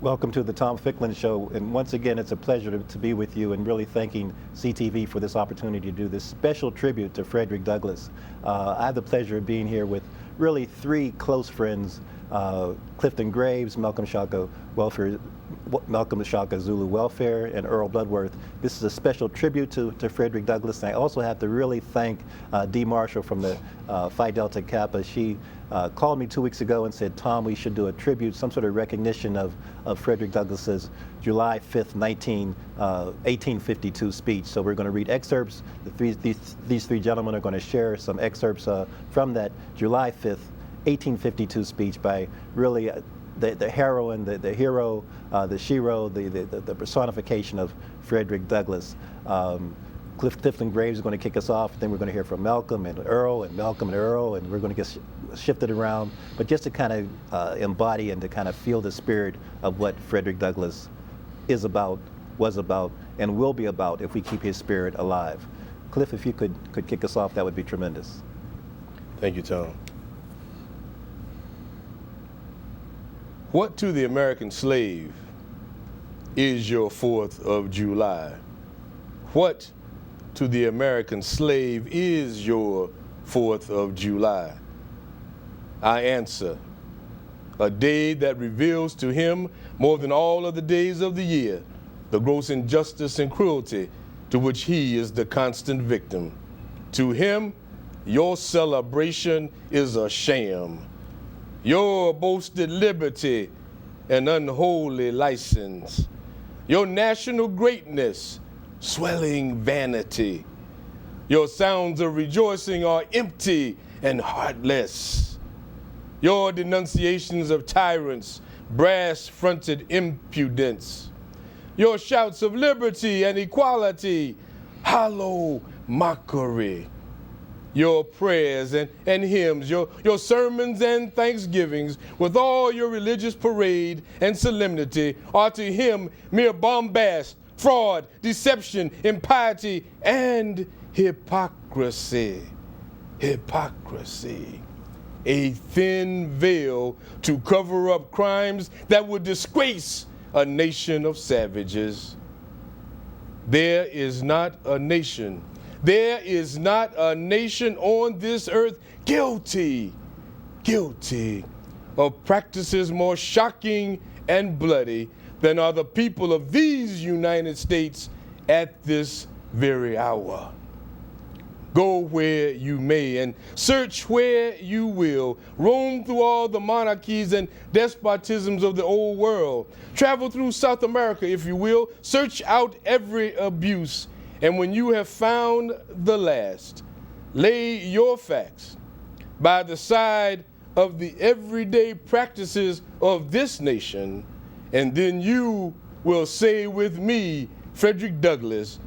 Welcome to the Tom Ficklin Show, and once again, it's a pleasure to be with you, and really thanking CTV for this opportunity to do this special tribute to Frederick Douglass. I have the pleasure of being here with really three close friends, Clifton Graves, Malcolm Shaka Zulu Welfare, and Earl Bloodworth. This is a special tribute to Frederick Douglass. And I also have to really thank Dee Marshall from the Phi Delta Kappa. She called me 2 weeks ago and said, Tom, we should do a tribute, some sort of recognition of Frederick Douglass's July 5th, 1852 speech. So we're going to read excerpts. These three gentlemen are going to share some excerpts from that July 5th, 1852 speech by really the heroine, the hero, the shero, the personification of Frederick Douglass. Clifton Graves is going to kick us off. Then we're going to hear from Malcolm and Earl, and Malcolm and Earl, and we're going to get shifted around. But just to kind of embody and to kind of feel the spirit of what Frederick Douglass is about, was about, and will be about if we keep his spirit alive. Cliff, if you could kick us off, that would be tremendous. Thank you, Tom. What to the American slave is your 4th of July? What to the American slave is your 4th of July? I answer, a day that reveals to him more than all other days of the year the gross injustice and cruelty to which he is the constant victim. To him, your celebration is a sham. Your boasted liberty an unholy license. Your national greatness swelling vanity. Your sounds of rejoicing are empty and heartless. Your denunciations of tyrants, brass-fronted impudence. Your shouts of liberty and equality, hollow mockery. Your prayers and hymns, your sermons and thanksgivings, with all your religious parade and solemnity, are to him mere bombast, fraud, deception, impiety, and hypocrisy. Hypocrisy. A thin veil to cover up crimes that would disgrace a nation of savages. There is not a nation on this earth guilty of practices more shocking and bloody than are the people of these United States at this very hour. Go where you may and search where you will. Roam through all the monarchies and despotisms of the old world. Travel through South America, if you will. Search out every abuse. And when you have found the last, lay your facts by the side of the everyday practices of this nation, and then you will say with me, Frederick Douglass,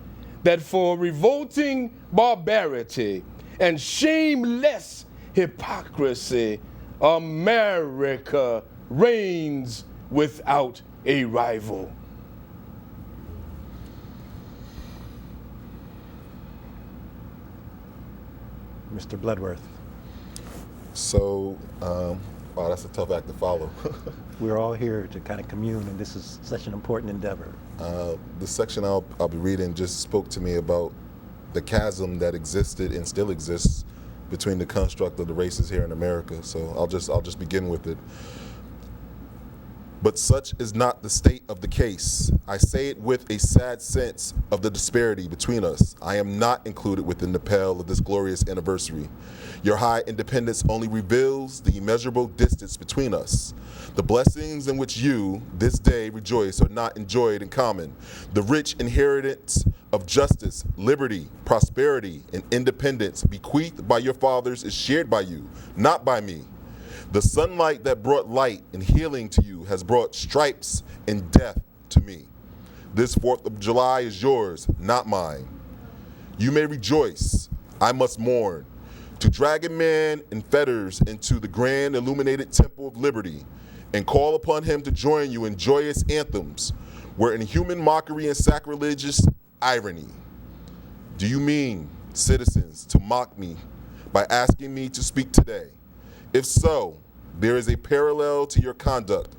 that for revolting barbarity and shameless hypocrisy, America reigns without a rival. Mr. Bloodworth. So, wow, that's a tough act to follow. We're all here to kind of commune, and this is such an important endeavor. The section I'll be reading just spoke to me about the chasm that existed and still exists between the construct of the races here in America. So I'll just begin with it. But such is not the state of the case. I say it with a sad sense of the disparity between us. I am not included within the pale of this glorious anniversary. Your high independence only reveals the immeasurable distance between us. The blessings in which you, this day, rejoice are not enjoyed in common. The rich inheritance of justice, liberty, prosperity, and independence bequeathed by your fathers is shared by you, not by me. The sunlight that brought light and healing to you has brought stripes and death to me. This 4th of July is yours, not mine. You may rejoice, I must mourn. To drag a man in fetters into the grand illuminated temple of liberty and call upon him to join you in joyous anthems, were inhuman mockery and sacrilegious irony. Do you mean, citizens, to mock me by asking me to speak today? If so, there is a parallel to your conduct,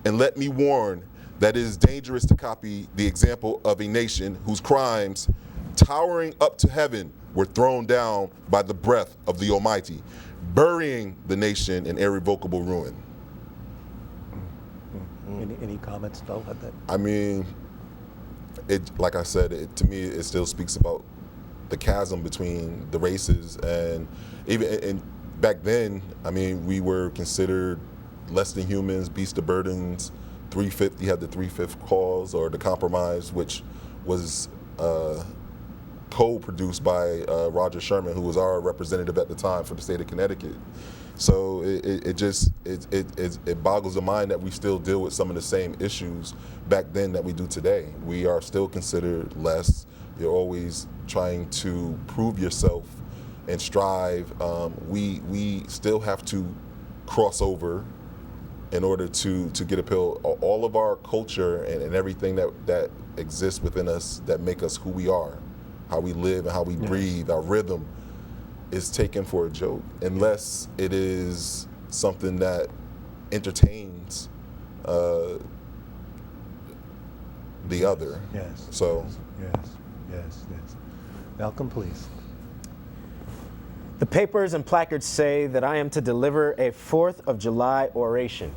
and let me warn that it is dangerous to copy the example of a nation whose crimes, towering up to heaven, were thrown down by the breath of the Almighty, burying the nation in irrevocable ruin. Any comments, though, about that? I mean, like I said, to me, it still speaks about the chasm between the races, and even back then, I mean, we were considered less than humans, beasts of burdens. 3/5, you had the 3/5 clause or the compromise, which was co-produced by Roger Sherman, who was our representative at the time for the state of Connecticut. So it boggles the mind that we still deal with some of the same issues back then that we do today. We are still considered less. You're always trying to prove yourself and strive. We still have to cross over in order to get a pill. All of our culture and everything that exists within us that make us who we are, how we live and how we breathe, our rhythm, is taken for a joke, unless it is something that entertains the other. Yes. So. Yes. Malcolm, please. The papers and placards say that I am to deliver a 4th of July oration.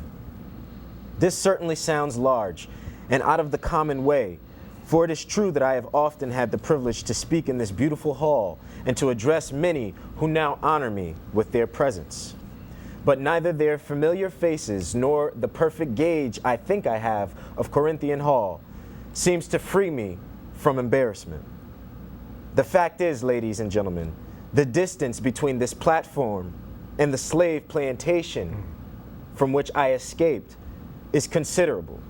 This certainly sounds large and out of the common way, for it is true that I have often had the privilege to speak in this beautiful hall and to address many who now honor me with their presence. But neither their familiar faces nor the perfect gauge I think I have of Corinthian Hall seems to free me from embarrassment. The fact is, ladies and gentlemen, the distance between this platform and the slave plantation from which I escaped is considerable,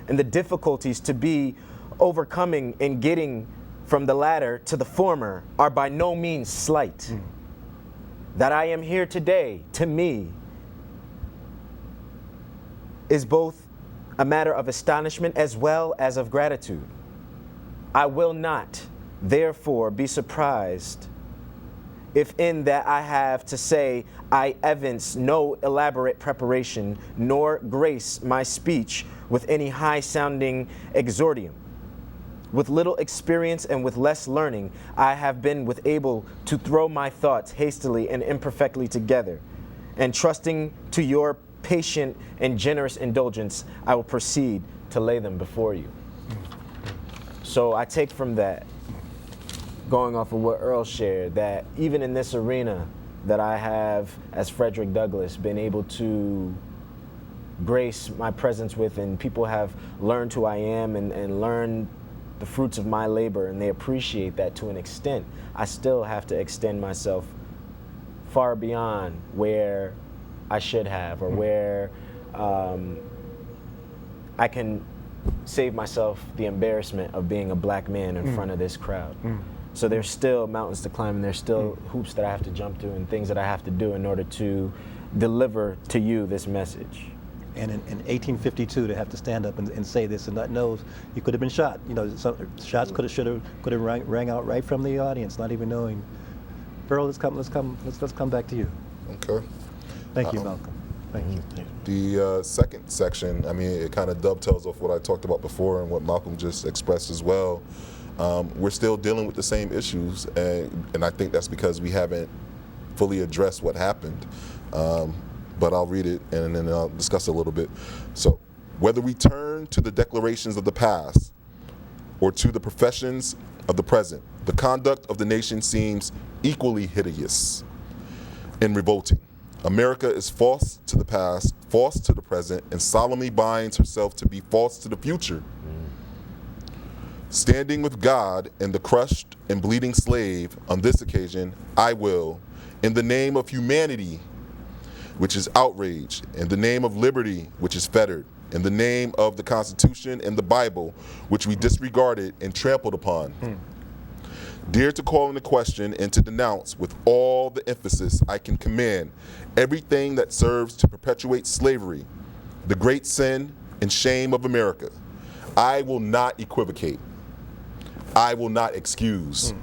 and the difficulties to be overcoming in getting from the latter to the former are by no means slight. That I am here today, to me, is both a matter of astonishment as well as of gratitude. I will not, therefore, be surprised if in that I have to say I evince no elaborate preparation, nor grace my speech with any high-sounding exordium. With little experience and with less learning, I have been able to throw my thoughts hastily and imperfectly together, and trusting to your patient and generous indulgence, I will proceed to lay them before you. So I take from that, going off of what Earl shared, that even in this arena that I have, as Frederick Douglass, been able to grace my presence with, and people have learned who I am and learned the fruits of my labor, and they appreciate that to an extent. I still have to extend myself far beyond where I should have, or where I can save myself the embarrassment of being a black man in front of this crowd. So there's still mountains to climb, and there's still hoops that I have to jump to, and things that I have to do in order to deliver to you this message. And in 1852, to have to stand up and say this and not know, you could have been shot. You know, some shots could have rang out right from the audience, not even knowing. Earl, let's come back to you. Okay. Thank you, Malcolm. Thank you. The second section, I mean, it kind of dovetails off what I talked about before and what Malcolm just expressed as well. We're still dealing with the same issues, and I think that's because we haven't fully addressed what happened. But I'll read it and then I'll discuss it a little bit. So, whether we turn to the declarations of the past or to the professions of the present, the conduct of the nation seems equally hideous and revolting. America is false to the past, false to the present, and solemnly binds herself to be false to the future. Standing with God and the crushed and bleeding slave, on this occasion, I will, in the name of humanity, which is outraged, in the name of liberty, which is fettered, in the name of the Constitution and the Bible, which we disregarded and trampled upon, dare to call into question and to denounce with all the emphasis I can command everything that serves to perpetuate slavery, the great sin and shame of America. I will not equivocate. I will not excuse.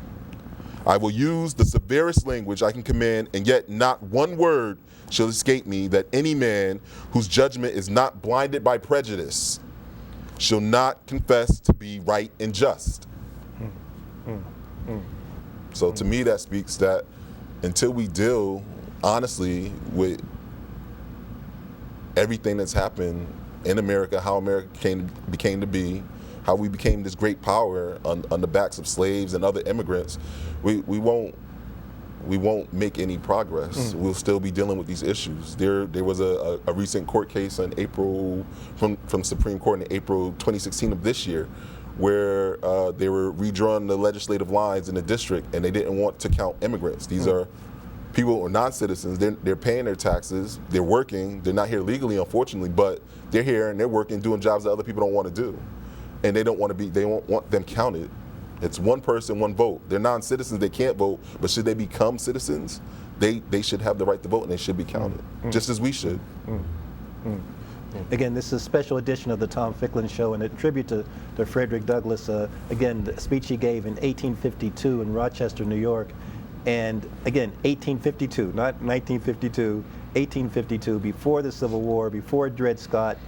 I will use the severest language I can command, and yet not one word shall escape me that any man whose judgment is not blinded by prejudice shall not confess to be right and just. So to me, that speaks that until we deal honestly with everything that's happened in America, how America became to be, how we became this great power on the backs of slaves and other immigrants, we won't make any progress. We'll still be dealing with these issues. There was a recent court case in April from Supreme Court in April 2016 of this year, where they were redrawing the legislative lines in the district, and they didn't want to count immigrants. These are people or non-citizens. They're paying their taxes. They're working. They're not here legally, unfortunately, but they're here and they're working, doing jobs that other people don't want to do, and they don't want them counted. It's one person, one vote. They're non-citizens, they can't vote, but should they become citizens, they should have the right to vote and they should be counted, just as we should. Again, this is a special edition of the Tom Ficklin Show, and a tribute to Frederick Douglass. Again, the speech he gave in 1852 in Rochester, New York. And again, 1852, not 1952, 1852, before the Civil War, before Dred Scott,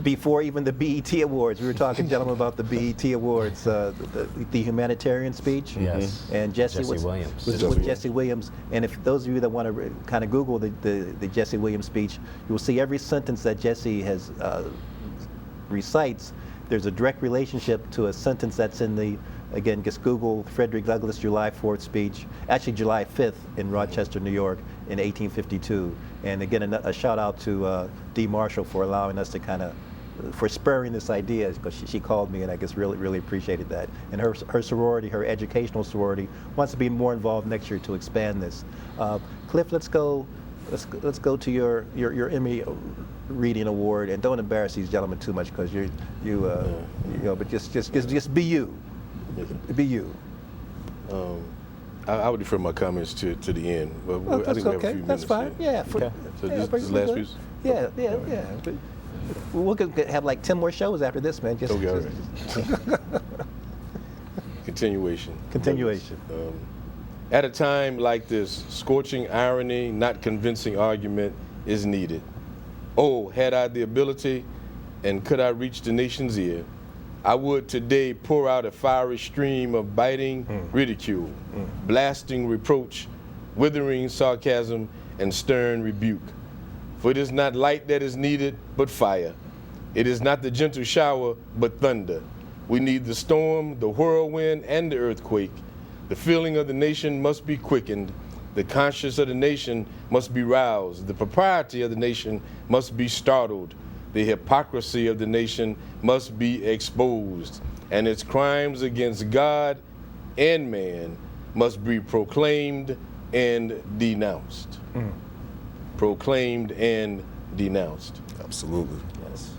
before even the BET Awards. We were talking, gentlemen, about the BET Awards, the humanitarian speech. Yes. And Jesse Williams. With Jesse Williams. And if those of you that want to kind of Google the Jesse Williams speech, you will see every sentence that Jesse has recites. There's a direct relationship to a sentence that's in the, again, just Google Frederick Douglass July 4th speech, actually July 5th in Rochester, New York in 1852. And again, a shout out to Dee Marshall for allowing us to kind of, for spurring this idea, because she called me and I just really appreciated that. And her sorority, her educational sorority, wants to be more involved next year to expand this. Cliff, let's go to your Emmy reading award, and don't embarrass these gentlemen too much, because you know, but just be you. Be you. I would defer my comments to the end. But Oh, I think we have a okay. few That's minutes. fine. Yeah. So yeah, this last piece? Yeah. But we'll have like 10 more shows after this, man. Okay, all right. Continuation. At a time like this, scorching irony, not convincing argument is needed. Oh, had I the ability, and could I reach the nation's ear, I would today pour out a fiery stream of biting ridicule, blasting reproach, withering sarcasm, and stern rebuke. For it is not light that is needed, but fire. It is not the gentle shower, but thunder. We need the storm, the whirlwind, and the earthquake. The feeling of the nation must be quickened. The conscience of the nation must be roused. The propriety of the nation must be startled. The hypocrisy of the nation must be exposed, and its crimes against God and man must be proclaimed and denounced. Proclaimed and denounced. Absolutely. Yes.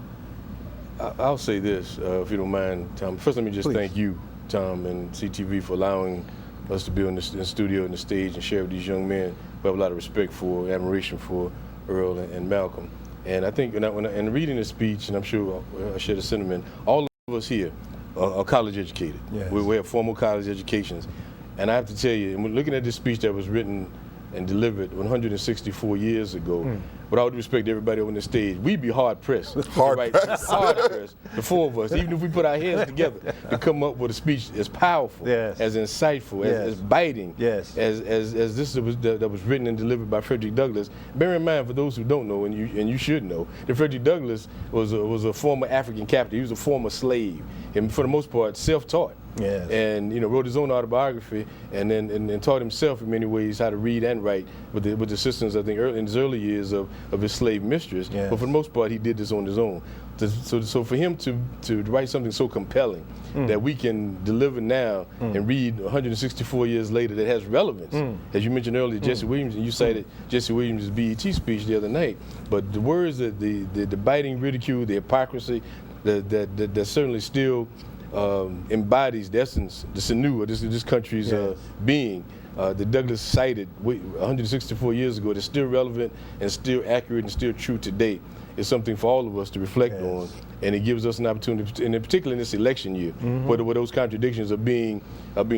I'll say this, if you don't mind, Tom. First, let me just Please. thank you, Tom, and CTV for allowing us to be in the studio and the stage and share with these young men who have a lot of respect for, admiration for Earl and Malcolm. And I think in reading the speech, and I'm sure I share the sentiment, all of us here are college educated. Yes. We have formal college educations. And I have to tell you, and looking at this speech that was written and delivered 164 years ago, with all due respect to everybody on the stage, we'd be hard-pressed. Hard-pressed. Hard-pressed, the four of us, even if we put our heads together to come up with a speech as powerful, Yes. as insightful, Yes. as biting, Yes. as this that was written and delivered by Frederick Douglass. Bear in mind, for those who don't know, and you should know, that Frederick Douglass was a former African captive. He was a former slave, and for the most part, self-taught. Yes. And wrote his own autobiography, and then taught himself in many ways how to read and write with the assistance, I think, in his early years of his slave mistress. Yes. But for the most part, he did this on his own. So for him to write something so compelling that we can deliver now and read 164 years later that has relevance, as you mentioned earlier, Jesse Williams, and you cited Jesse Williams' BET speech the other night. But the words that the biting ridicule, the hypocrisy, that certainly still embodies the essence, the sinew of this country's Yes. being, that Douglass cited 164 years ago, that's still relevant and still accurate and still true today, is something for all of us to reflect Yes. on. And it gives us an opportunity, and in particular in this election year, where those contradictions are being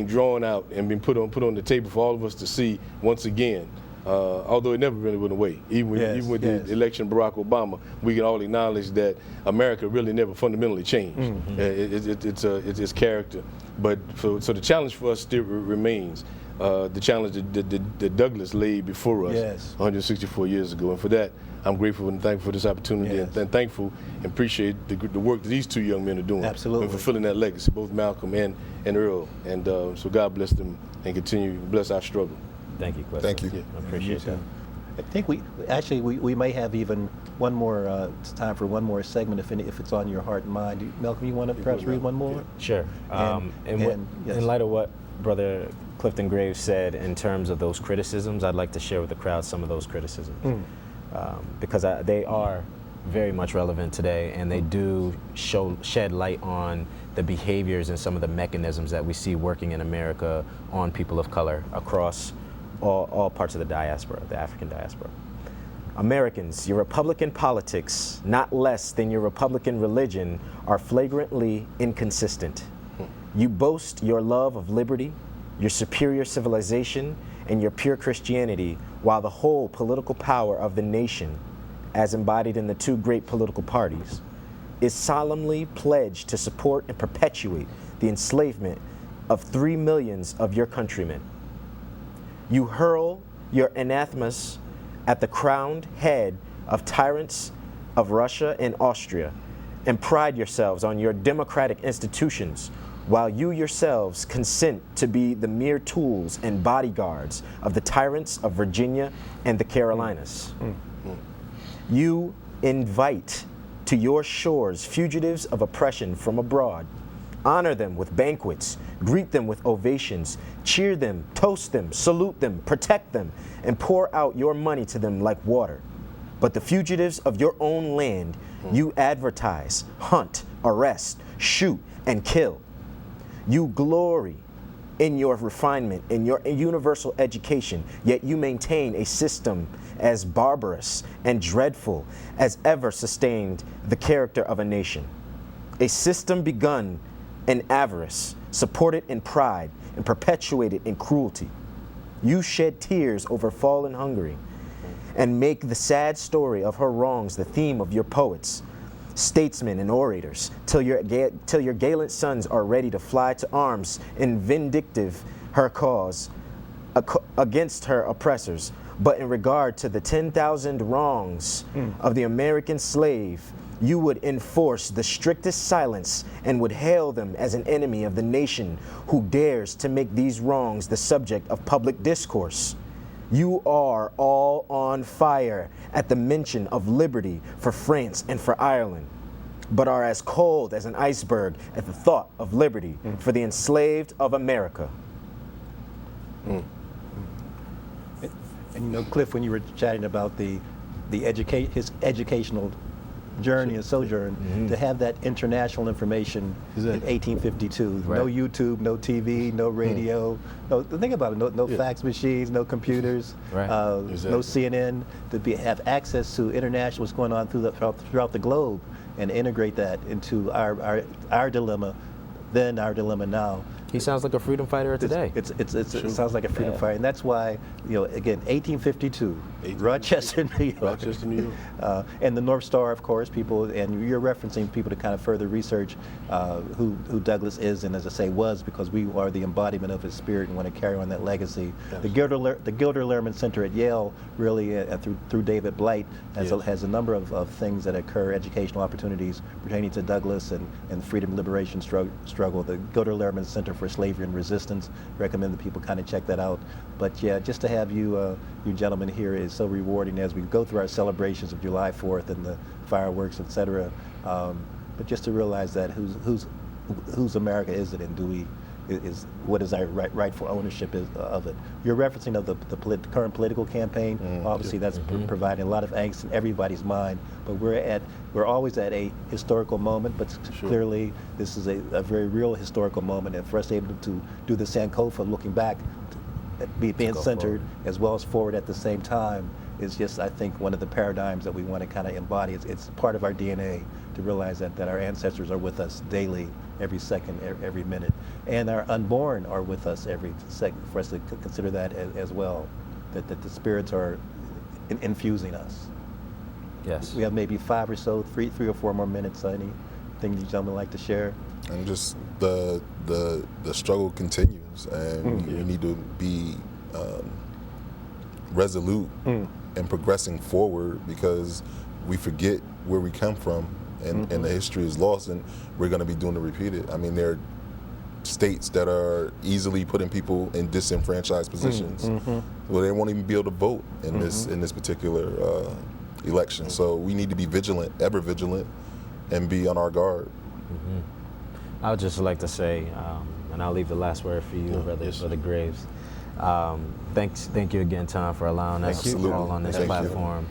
drawn out and being put on the table for all of us to see once again. although it never really went away. Even with the election of Barack Obama, we can all acknowledge that America really never fundamentally changed. It's its character. But so the challenge for us still remains. The challenge that Douglas laid before us 164 years ago. And for that, I'm grateful and thankful for this opportunity, and thankful and appreciate the work that these two young men are doing. Absolutely. And fulfilling that legacy, both Malcolm and Earl. And so God bless them and continue to bless our struggle. Thank you, Cliff. Thank you. I appreciate that. I think we may have even one more time for one more segment if it's on your heart and mind. Malcolm, you want to perhaps read one more? Sure. In light of what Brother Clifton Graves said in terms of those criticisms, I'd like to share with the crowd some of those criticisms because they are very much relevant today, and they do shed light on the behaviors and some of the mechanisms that we see working in America on people of color across all parts of the diaspora, the African diaspora. Americans, your Republican politics, not less than your Republican religion, are flagrantly inconsistent. You boast your love of liberty, your superior civilization, and your pure Christianity, while the whole political power of the nation, as embodied in the two great political parties, is solemnly pledged to support and perpetuate the enslavement of 3 million of your countrymen. You hurl your anathemas at the crowned head of tyrants of Russia and Austria, and pride yourselves on your democratic institutions, while you yourselves consent to be the mere tools and bodyguards of the tyrants of Virginia and the Carolinas. You invite to your shores fugitives of oppression from abroad. Honor them with banquets, greet them with ovations, cheer them, toast them, salute them, protect them, and pour out your money to them like water. But the fugitives of your own land, you advertise, hunt, arrest, shoot, and kill. You glory in your refinement, in your universal education, yet you maintain a system as barbarous and dreadful as ever sustained the character of a nation. A system begun in avarice, supported in pride, and perpetuated in cruelty. You shed tears over fallen Hungary and make the sad story of her wrongs the theme of your poets, statesmen, and orators, till your gallant sons are ready to fly to arms in vindictive her cause against her oppressors. But in regard to the 10,000 wrongs of the American slave, you would enforce the strictest silence and would hail them as an enemy of the nation who dares to make these wrongs the subject of public discourse. You are all on fire at the mention of liberty for France and for Ireland, but are as cold as an iceberg at the thought of liberty for the enslaved of America. And you know, Cliff, when you were chatting about his educational journey and sojourn, to have that international information in 1852, no YouTube, no TV, no radio, think about it, no fax machines, no computers, no CNN, have access to international what's going on throughout the globe and integrate that into our dilemma, then our dilemma now. He sounds like a freedom fighter today. It sounds like a freedom fighter, and that's why, again, 1852, Rochester, New York. Rochester, New York. And the North Star, of course, people, and you're referencing people to kind of further research who Douglas is, and as I say, was, because we are the embodiment of his spirit and want to carry on that legacy. Yes. The Gilder Lehrman Center at Yale, really, through David Blight, has a number of things that occur, educational opportunities pertaining to Douglas and freedom and liberation struggle. The Gilder Lehrman Center for Slavery and Resistance, recommend that people kind of check that out. But yeah, just to have you gentlemen here is so rewarding as we go through our celebrations of July 4th and the fireworks, etc. But just to realize that whose America is it, and what is our rightful ownership of it? You're referencing of the current political campaign. Obviously, that's providing a lot of angst in everybody's mind. But we're always at a historical moment. But clearly, this is a very real historical moment, and for us able to do the Sankofa, looking back, being centered as well as forward at the same time, is just, I think, one of the paradigms that we want to kind of embody. It's part of our DNA to realize that our ancestors are with us daily, every second, every minute, and our unborn are with us every second, for us to consider that as well. that the spirits are infusing us. Yes. We have maybe 5 or so, three or 4 more minutes. Anything you gentlemen like to share? And just the struggle continues, and we need to be resolute in progressing forward, because we forget where we come from, and the history is lost, and we're going to be doing to repeat it. I mean, there are states that are easily putting people in disenfranchised positions where they won't even be able to vote in this particular election. So we need to be vigilant, ever vigilant, and be on our guard. I would just like to say, and I'll leave the last word for you, Brother, yes, for the Graves. Thank you again, Tom, for allowing us all on this platform.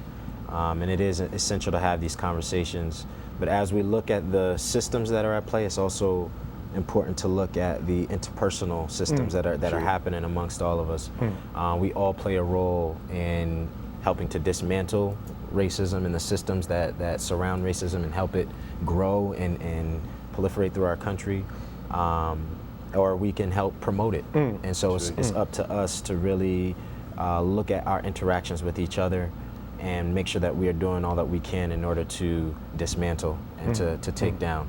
And it is essential to have these conversations. But as we look at the systems that are at play, it's also important to look at the interpersonal systems that are happening amongst all of us. We all play a role in helping to dismantle racism and the systems that surround racism and help it grow and proliferate through our country, or we can help promote it. And so it's up to us to really look at our interactions with each other and make sure that we are doing all that we can in order to dismantle and to take down.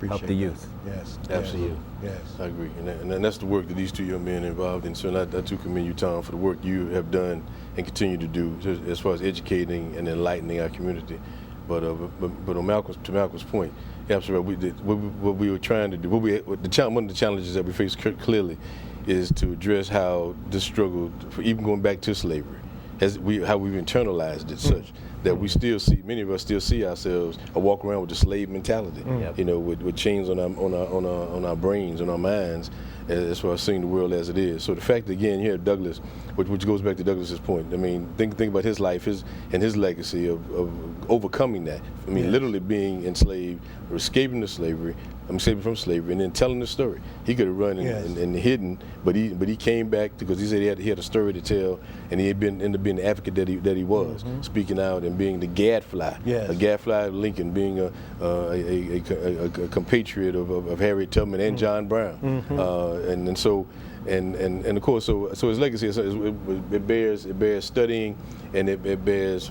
Help the youth. Yes, absolutely. Yes, I agree, and that's the work that these two young men are involved in. So I too commend you, Tom, for the work you have done and continue to do as far as educating and enlightening our community. But on Malcolm's point, absolutely, what we were trying to do, one of the challenges that we face clearly is to address how this struggle, for even going back to slavery, how we've internalized it such that we still see, many of us still see ourselves or walk around with the slave mentality, you know, with chains on our brains, on our minds, as far as seeing the world as it is. So the fact that, again, you have Douglas, which goes back to Douglas's point. I mean, think about his life, his legacy of overcoming that. I mean, literally being enslaved, or escaping from slavery, and then telling the story. He could have run and hidden, but he came back because he said he had a story to tell, and he ended up being the advocate that he was, speaking out and being the gadfly. A gadfly of Lincoln, being a compatriot of Harriet Tubman and John Brown, and so. And of course, so his legacy it bears studying, and it bears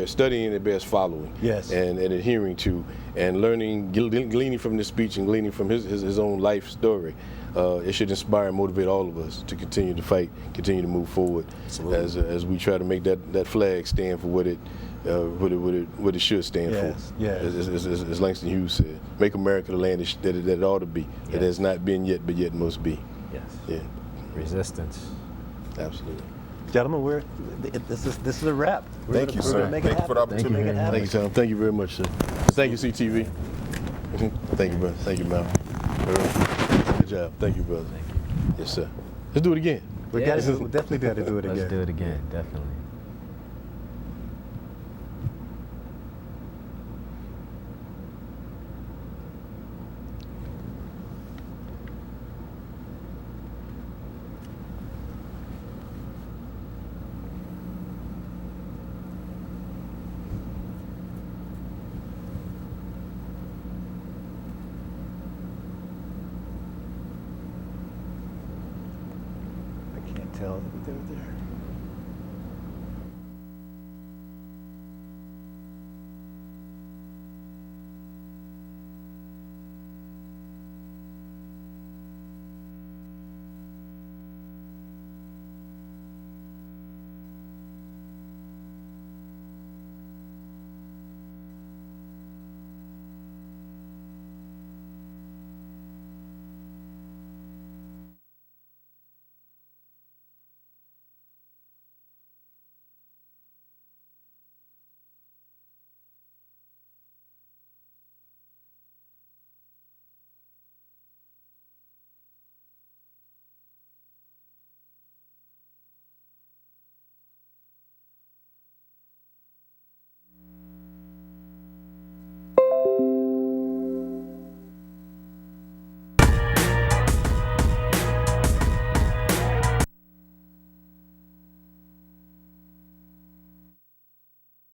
studying, and it bears following, and adhering to, and learning, gleaning from this speech and gleaning from his own life story. It should inspire and motivate all of us to continue to fight, continue to move forward, as we try to make that flag stand for what it should stand for. As Langston Hughes said, make America the land that it ought to be. It has not been yet, but yet must be. Resistance. Absolutely. Gentlemen, this is a wrap. Thank you, sir. Thank you for the opportunity. Thank you, Tom. Thank you very much, sir. Thank you, CTV. Thank you, brother. Thank you, Mal. Good job. Thank you, brother. Thank you. Yes, sir. Let's do it again. We definitely got to do it again. Let's do it again, definitely. I can't tell. They're there.